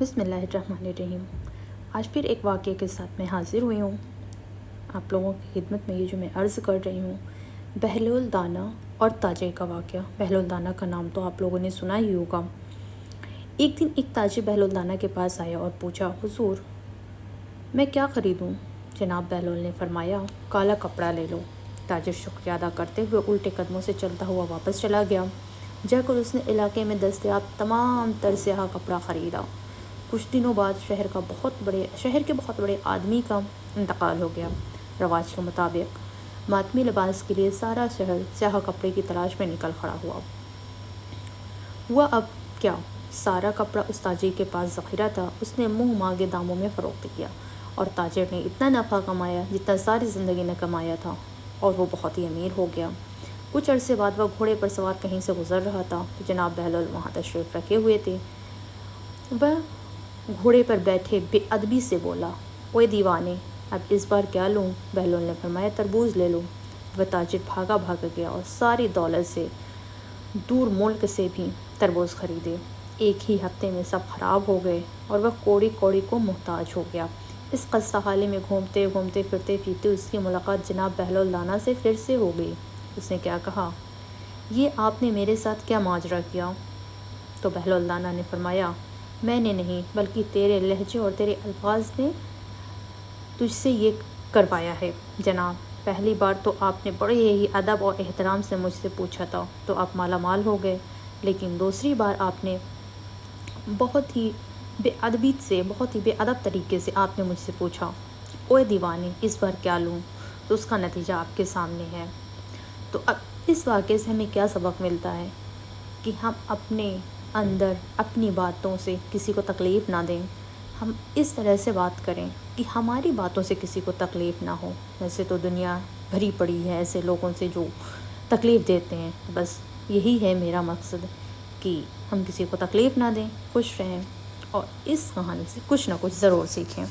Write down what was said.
بسم اللہ الرحمن الرحیم۔ آج پھر ایک واقعے کے ساتھ میں حاضر ہوئی ہوں آپ لوگوں کی خدمت میں۔ یہ جو میں عرض کر رہی ہوں بہلول دانہ اور تاجر کا واقعہ۔ بہلول دانہ کا نام تو آپ لوگوں نے سنا ہی ہوگا۔ ایک دن ایک تاجر بہلول دانہ کے پاس آیا اور پوچھا، حضور میں کیا خریدوں؟ جناب بہلول نے فرمایا، کالا کپڑا لے لو۔ تاجر شکریہ ادا کرتے ہوئے الٹے قدموں سے چلتا ہوا واپس چلا گیا۔ جا کر اس نے علاقے میں دستیاب تمام تر سیاہ کپڑا خریدا۔ کچھ دنوں بعد شہر کے بہت بڑے آدمی کا انتقال ہو گیا۔ رواج کے مطابق ماتمی لباس کے لیے سارا شہر سیاہ کپڑے کی تلاش میں نکل کھڑا ہوا۔ اب کیا؟ سارا کپڑا اس تاجر کے پاس ذخیرہ تھا۔ اس نے منہ مانگے داموں میں فروخت کیا اور تاجر نے اتنا نفع کمایا جتنا ساری زندگی نے کمایا تھا، اور وہ بہت ہی امیر ہو گیا۔ کچھ عرصے بعد وہ گھوڑے پر سوار کہیں سے گزر رہا تھا تو جناب بہلول وہاں تشریف رکھے ہوئے تھے۔ وہ گھوڑے پر بیٹھے بے ادبی سے بولا، اوے دیوانے، اب اس بار کیا لوں؟ بہلول نے فرمایا، تربوز لے لو۔ وہ تاجر بھاگا گیا اور ساری دولت سے دور ملک سے بھی تربوز خریدے۔ ایک ہی ہفتے میں سب خراب ہو گئے اور وہ کوڑی کوڑی کو محتاج ہو گیا۔ اس خستہ حالی میں گھومتے پھرتے اس کی ملاقات جناب بہلول دانہ سے پھر سے ہو گئی۔ اس نے کیا کہا، یہ آپ نے میرے ساتھ کیا ماجرا کیا؟ تو بہلول دانہ نے فرمایا، میں نے نہیں بلکہ تیرے لہجے اور تیرے الفاظ نے تجھ سے یہ کروایا ہے۔ جناب، پہلی بار تو آپ نے بڑے ہی ادب اور احترام سے مجھ سے پوچھا تھا تو آپ مالا مال ہو گئے، لیکن دوسری بار آپ نے بہت ہی بے ادب طریقے سے آپ نے مجھ سے پوچھا، اوے دیوانے، اس بار کیا لوں؟ تو اس کا نتیجہ آپ کے سامنے ہے۔ تو اب اس واقعے سے ہمیں کیا سبق ملتا ہے کہ ہم اپنے اندر اپنی باتوں سے کسی کو تکلیف نہ دیں۔ ہم اس طرح سے بات کریں کہ ہماری باتوں سے کسی کو تکلیف نہ ہو۔ ویسے تو دنیا بھری پڑی ہے ایسے لوگوں سے جو تکلیف دیتے ہیں۔ بس یہی ہے میرا مقصد کہ ہم کسی کو تکلیف نہ دیں، خوش رہیں اور اس کہانی سے کچھ نہ کچھ ضرور سیکھیں۔